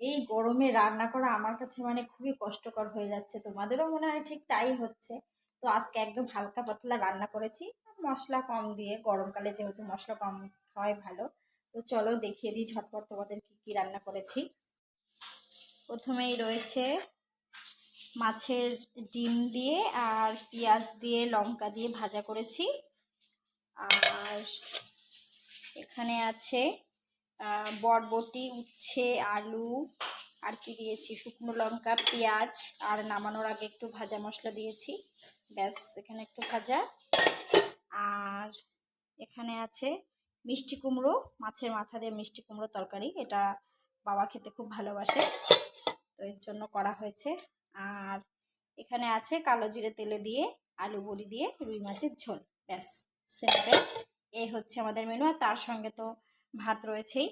এই গরমে রান্না করা আমার কাছে মানে খুবই কষ্টকর হয়ে যাচ্ছে, তোমাদেরও মনে হয় ঠিক তাই হচ্ছে। তো আজকে একদম হালকা পাতলা রান্না করেছি, মশলা কম দিয়ে, গরমকালে যেহেতু মশলা কম খাওয়াই ভালো। তো চলো দেখিয়ে দিই ঝটপট তোমাদের কি কি রান্না করেছি। প্রথমেই রয়েছে মাছের ডিম দিয়ে আর পেঁয়াজ দিয়ে লঙ্কা দিয়ে ভাজা করেছি। আর এখানে আছে বরবটি, উচ্ছে, আলু, আর কি দিয়েছি, শুকনো লঙ্কা, পেঁয়াজ, আর নামানোর আগে একটু ভাজা মশলা দিয়েছি। ব্যাস, এখানে একটু ভাজা। আর এখানে আছে মিষ্টি কুমড়ো, মাছের মাথা দিয়ে মিষ্টি কুমড়ো তরকারি, এটা বাবা খেতে খুব ভালোবাসে, তো এর জন্য করা হয়েছে। আর এখানে আছে কালো জিরে তেলে দিয়ে আলু বড়ি দিয়ে রুই মাছের ঝোল। ব্যাস, সিম্পল। এই হচ্ছে আমাদের মেনু। আর তার সঙ্গে তো ভাত রয়েছেই।